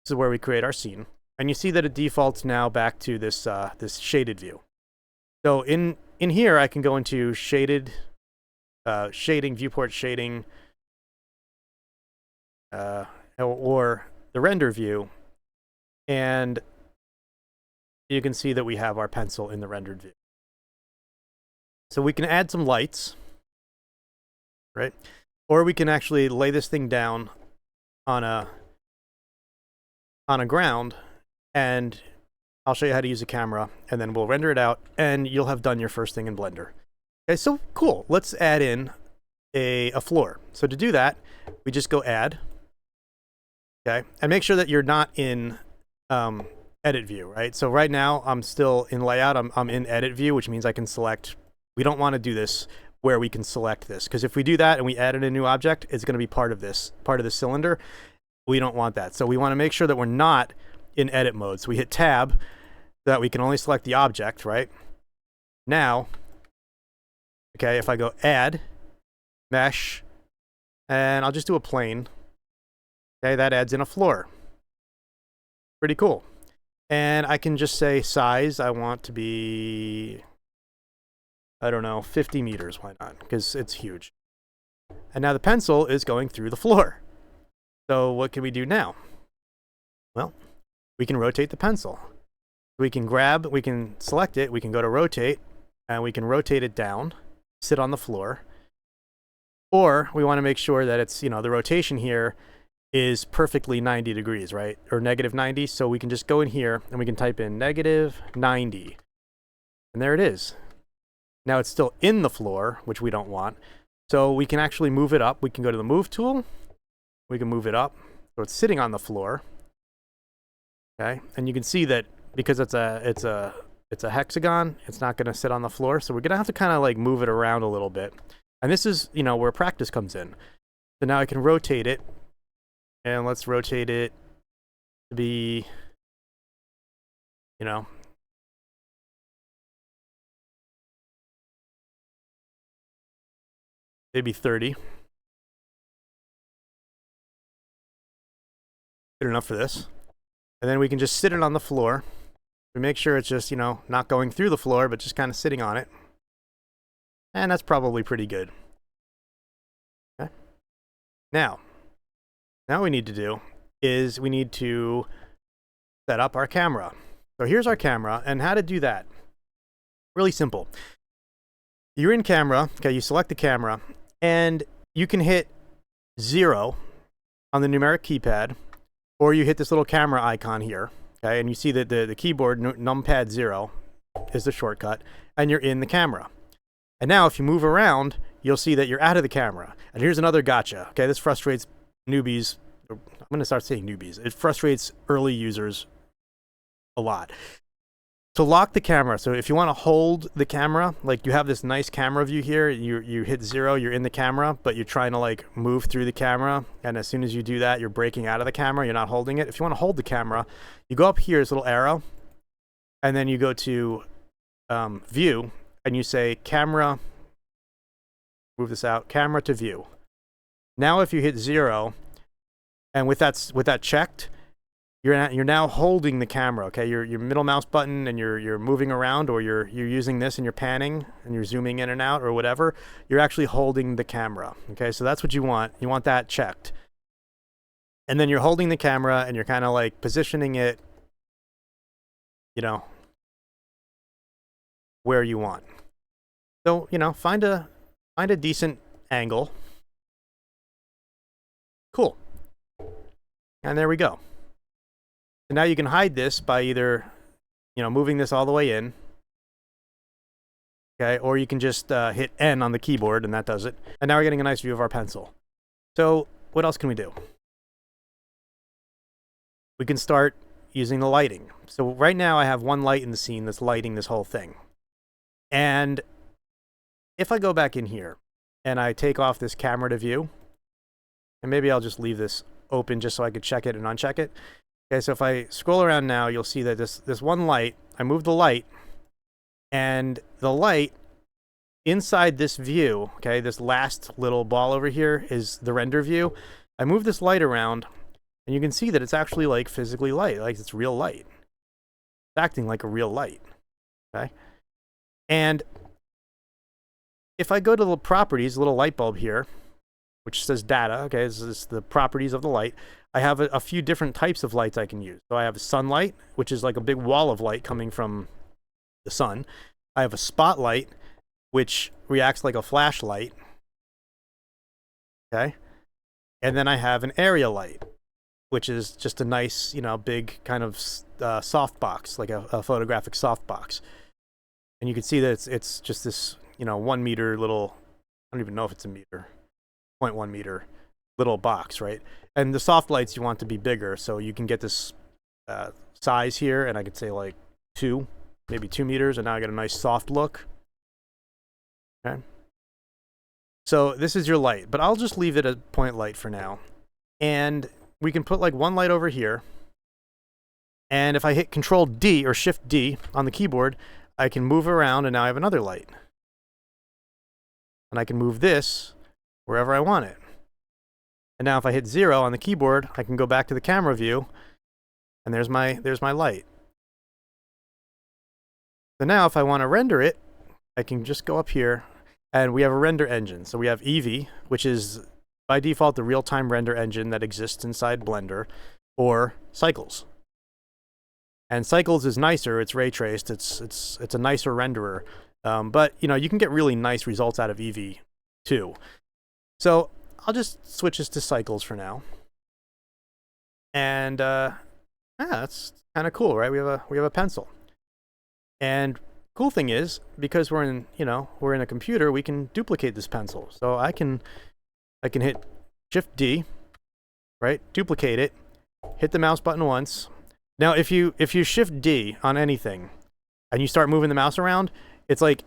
This is where we create our scene. And you see that it defaults now back to this this shaded view. So in here, I can go into shaded, shading, viewport shading, or the render view, and you can see that we have our pencil in the rendered view. So we can add some lights, right? Or we can actually lay this thing down on a ground, and I'll show you how to use a camera, and then we'll render it out, and you'll have done your first thing in Blender. Okay, so cool. Let's add in a floor. So to do that, we just go Add. Okay, and make sure that you're not in Edit View, right? So right now, I'm still in Layout. I'm in Edit View, which means I can select. We don't want to do this where we can select this, because if we do that and we add in a new object, it's going to be part of this cylinder. We don't want that. So we want to make sure that we're not in edit mode. So we hit Tab so that we can only select the object, right? Now, okay, if I go Add, Mesh, and I'll just do a plane. Okay, that adds in a floor. Pretty cool. And I can just say size, I want to be, I don't know, 50 meters. Why not? Because it's huge. And now the pencil is going through the floor. So what can we do now? Well, we can rotate the pencil. We can select it, we can go to rotate, and we can rotate it down, sit on the floor. Or we want to make sure that it's, the rotation here is perfectly 90 degrees, right? Or negative 90. So we can just go in here and we can type in negative 90. And there it is. Now it's still in the floor, which we don't want. So we can actually move it up. We can go to the Move tool. We can move it up. So it's sitting on the floor. Okay. And you can see that because it's a hexagon, it's not going to sit on the floor. So we're going to have to kind of like move it around a little bit. And this is, where practice comes in. So now I can rotate it. And let's rotate it to be, maybe 30. Good enough for this. And then we can just sit it on the floor. We make sure it's just, you know, not going through the floor, but just kind of sitting on it. And that's probably pretty good. Okay. Now what we need to do is we need to set up our camera. So here's our camera, and how to do that. Really simple. You're in camera, okay, you select the camera, and you can hit 0 on the numeric keypad, or you hit this little camera icon here, okay, and you see that the keyboard, numpad 0, is the shortcut, and you're in the camera. And now if you move around, you'll see that you're out of the camera. And here's another gotcha, okay, this frustrates newbies. I'm going to start saying newbies. It frustrates early users a lot. To lock the camera, so if you want to hold the camera, like you have this nice camera view here, you hit 0, you're in the camera, but you're trying to like move through the camera, and as soon as you do that, you're breaking out of the camera, you're not holding it. If you want to hold the camera, you go up here, this little arrow, and then you go to view, and you say camera, move this out, camera to view. Now if you hit 0, and with that checked, you're now holding the camera, okay? Your middle mouse button, and you're moving around, or you're using this and you're panning and you're zooming in and out or whatever. You're actually holding the camera, okay? So that's what you want. You want that checked. And then you're holding the camera and you're kind of like positioning it, you know, where you want. So, you know, find a decent angle. Cool. And there we go. And now you can hide this by either, you know, moving this all the way in, okay, or you can just hit N on the keyboard, and that does it. And now we're getting a nice view of our pencil. So what else can we do? We can start using the lighting. So right now I have one light in the scene that's lighting this whole thing. And if I go back in here and I take off this camera to view, and maybe I'll just leave this open just so I could check it and uncheck it. Okay, so if I scroll around now, you'll see that this one light, I move the light, and the light inside this view, okay, this last little ball over here is the render view. I move this light around, and you can see that it's actually like physically light, like it's real light. It's acting like a real light, okay? And if I go to the properties, little light bulb here, which says data, okay, this is the properties of the light. I have a few different types of lights I can use. So I have sunlight, which is like a big wall of light coming from the sun. I have a spotlight, which reacts like a flashlight. Okay. And then I have an area light, which is just a nice, you know, big kind of softbox, like a photographic softbox. And you can see that it's just this, you know, 1 meter little, I don't even know if it's a meter, 0.1 meter little box, right? And the soft lights you want to be bigger, so you can get this size here, and I could say like 2, maybe 2 meters, and now I get a nice soft look. Okay. So this is your light, but I'll just leave it a point light for now. And we can put like one light over here. And if I hit Control D or Shift D on the keyboard, I can move around, and now I have another light. And I can move this wherever I want it. And now if I hit 0 on the keyboard, I can go back to the camera view, and there's my light. So now if I want to render it, I can just go up here, and we have a render engine. So we have Eevee, which is by default the real-time render engine that exists inside Blender, or Cycles. And Cycles is nicer, it's ray traced, it's a nicer renderer. But you know, you can get really nice results out of Eevee too. So I'll just switch this to Cycles for now. And yeah, that's kind of cool, right? We have a pencil. And cool thing is, because we're in a computer, we can duplicate this pencil. So I can hit Shift D, right? Duplicate it, hit the mouse button once. Now if you Shift D on anything and you start moving the mouse around, it's like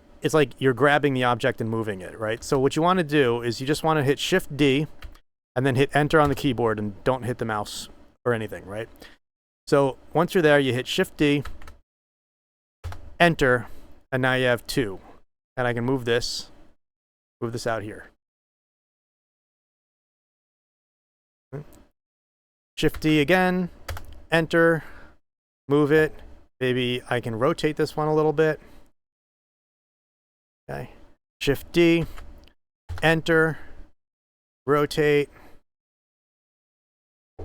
you're grabbing the object and moving it, right? So what you want to do is you just want to hit Shift D and then hit Enter on the keyboard, and don't hit the mouse or anything, right? So once you're there, you hit Shift D, Enter, and now you have 2. And I can move this out here. Shift D again, Enter, move it, Maybe I can rotate this one a little bit. Okay. Shift D, enter, rotate,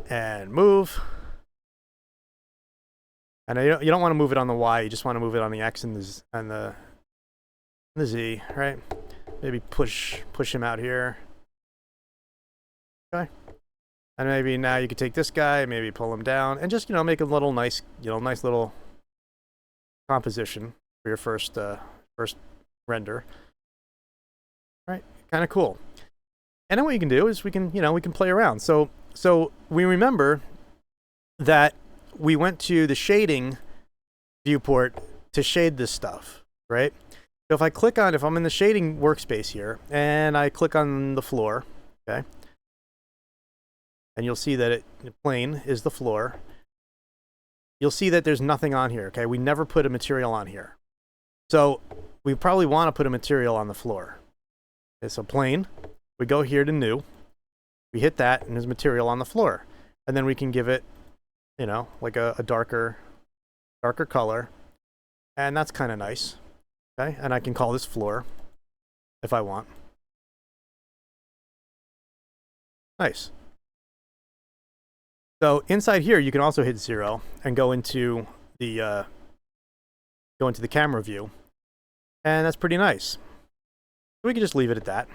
and move. And you don't want to move it on the Y, you just want to move it on the X and the Z, right? Maybe push him out here. Okay. And maybe now you could take this guy, maybe pull him down, and just, make a little nice, nice little composition for your first render. All right, kind of cool. And then what you can do is we can play around. So we remember that we went to the shading viewport to shade this stuff, right? So if I'm in the shading workspace here, and I click on the floor, okay? And you'll see that the plane is the floor. You'll see that there's nothing on here, okay? We never put a material on here. So we probably want to put a material on the floor. Okay, so plane, we go here to new, we hit that, and there's material on the floor. And then we can give it, like a darker color. And that's kind of nice, okay? And I can call this floor if I want. Nice. So inside here, you can also hit 0 and go into the camera view, and that's pretty nice. We can just leave it at that.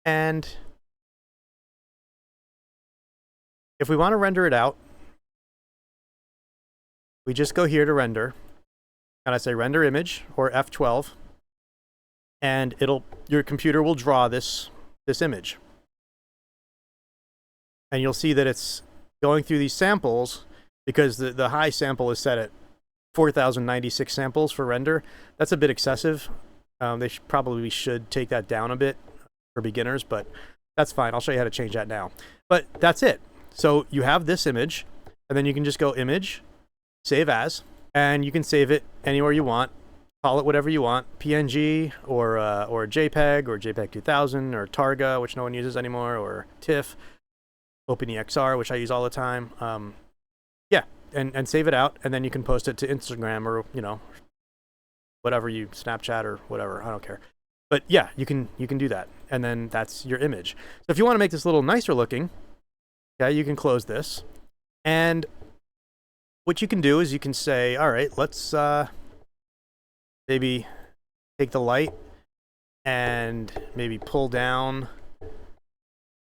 And if we want to render it out, we just go here to render, and I say render image or F12, and your computer will draw this image. And you'll see that it's going through these samples because the high sample is set at 4,096 samples for render. That's a bit excessive. They probably should take that down a bit for beginners, but that's fine. I'll show you how to change that now. But that's it. So you have this image, and then you can just go image, save as, and you can save it anywhere you want. Call it whatever you want, PNG or JPEG or JPEG 2000 or Targa, which no one uses anymore, or TIFF. OpenEXR, which I use all the time. Yeah, and save it out, and then you can post it to Instagram or whatever Snapchat or whatever. I don't care. But yeah, you can do that, and then that's your image. So if you want to make this a little nicer looking, yeah, you can close this, and what you can do is you can say, all right, let's maybe take the light and maybe pull down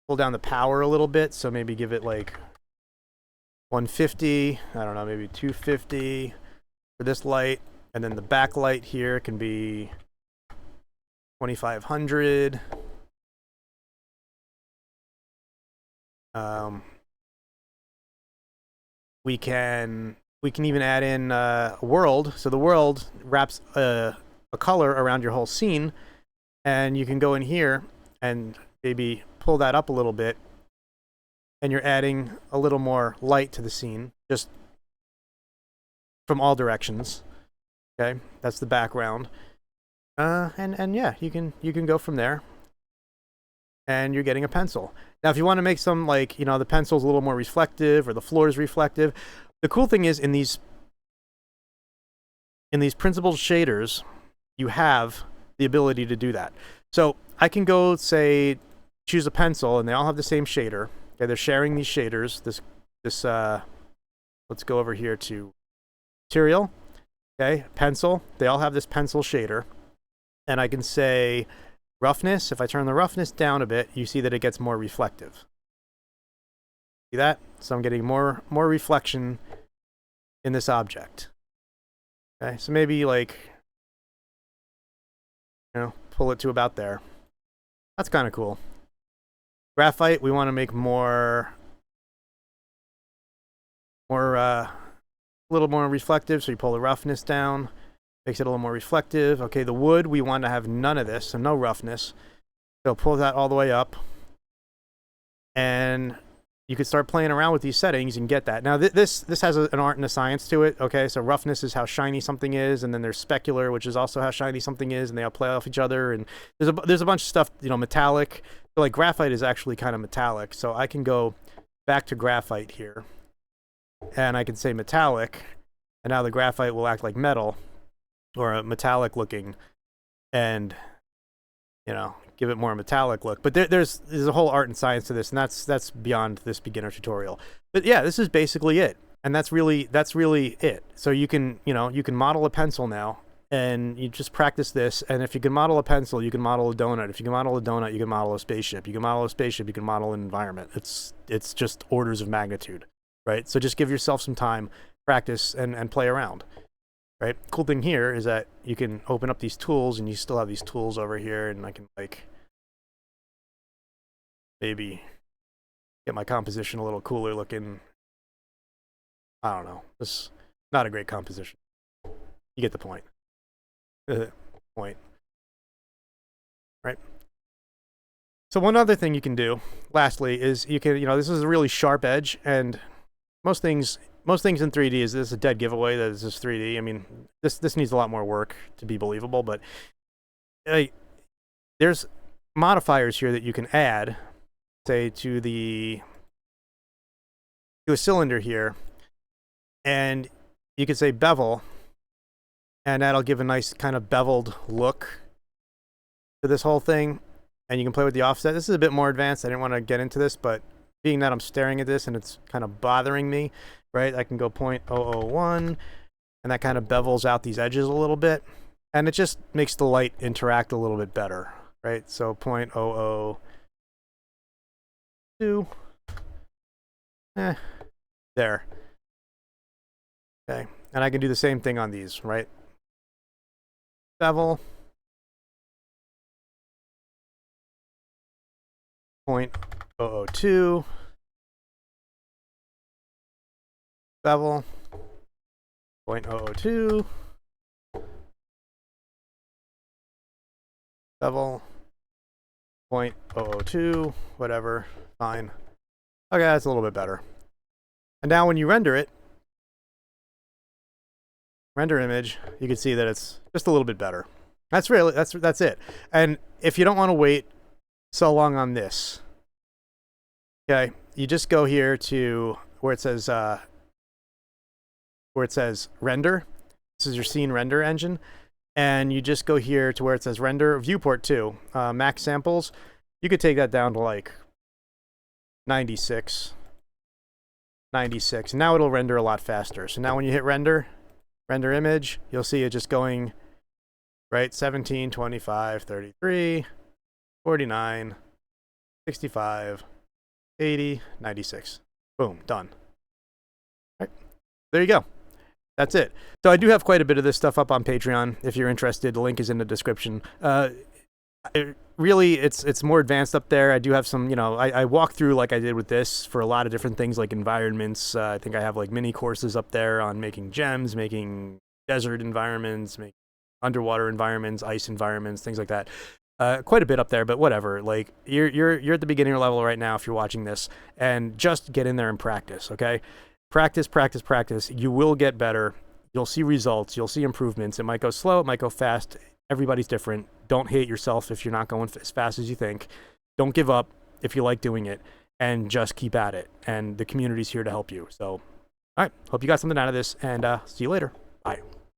the power a little bit. So maybe give it like 150, I don't know, maybe 250 for this light. And then the backlight here can be 2500. We can even add in a world. So the world wraps a color around your whole scene, and you can go in here and maybe pull that up a little bit, and you're adding a little more light to the scene, just from all directions. Okay, that's the background, and yeah, you can go from there, and you're getting a pencil. Now, if you want to make some, like, the pencil's a little more reflective or the floor is reflective, the cool thing is in these principled shaders, you have the ability to do that. So I can go, say, choose a pencil, and they all have the same shader. Okay, they're sharing these shaders. Let's go over here to material. Okay, pencil. They all have this pencil shader, and I can say roughness. If I turn the roughness down a bit, you see that it gets more reflective. See that? So I'm getting more reflection in this object. Okay, so maybe like, pull it to about there. That's kind of cool. Graphite, we want to make a little more reflective, so you pull the roughness down, makes it a little more reflective. Okay, the wood, we want to have none of this, so no roughness. So pull that all the way up, and you can start playing around with these settings and get that. Now, this has an art and a science to it. Okay, so roughness is how shiny something is, and then there's specular, which is also how shiny something is, and they all play off each other. And there's a bunch of stuff, metallic. So like graphite is actually kind of metallic, so I can go back to graphite here, and I can say metallic, and now the graphite will act like metal, or a metallic looking, and, you know, give it more metallic look. But there's a whole art and science to this, and that's beyond this beginner tutorial. But yeah, this is basically it, and that's really it. So you can, you know, you can model a pencil now, and you just practice this. And if you can model a pencil, you can model a donut. If you can model a donut, you can model a spaceship. You can model a spaceship, you can model an environment. It's just orders of magnitude, right? So just give yourself some time, practice, and play around, right? Cool thing here is that you can open up these tools, and you still have these tools over here, and I can, like, maybe get my composition a little cooler looking. I don't know. This is not a great composition. You get the point. Point. Right? So one other thing you can do, lastly, is you can, you know, this is a really sharp edge, and most things in 3D is this a dead giveaway that this is 3D. I mean, this needs a lot more work to be believable, but there's modifiers here that you can add, say, to a cylinder here, and you could say bevel, and that'll give a nice kind of beveled look to this whole thing. And you can play with the offset. This is a bit more advanced. I didn't want to get into this, but being that I'm staring at this and it's kind of bothering me, right? I can go 0.001, and that kind of bevels out these edges a little bit, and it just makes the light interact a little bit better, right? So 0.002, there. Okay, and I can do the same thing on these, right? Bevel, 0.002, bevel, 0.002, bevel, 0.002, whatever, fine. Okay, that's a little bit better. And now when you render it, render image, you can see that it's just a little bit better. That's it. And if you don't want to wait so long on this, okay, you just go here to where it says render. This is your scene render engine, and you just go here to where it says render viewport 2, max samples. You could take that down to like 96. And now it'll render a lot faster. So now when you hit render image, you'll see it just going, right, 17, 25, 33, 49, 65, 80, 96. Boom, done. All right, there you go. That's it. So I do have quite a bit of this stuff up on Patreon if you're interested. The link is in the description. Really, it's more advanced up there. I do have some, you know, I walk through, like I did with this, for a lot of different things like environments. I think I have like mini courses up there on making gems, making desert environments, making underwater environments, ice environments, things like that. Quite a bit up there, but whatever. Like you're at the beginner level right now if you're watching this, and just get in there and practice, okay? Practice. You will get better. You'll see results. You'll see improvements. It might go slow. It might go fast. Everybody's different. Don't hate yourself if you're not going as fast as you think. Don't give up if you like doing it, and just keep at it. And the community's here to help you. So, all right. Hope you got something out of this, and see you later.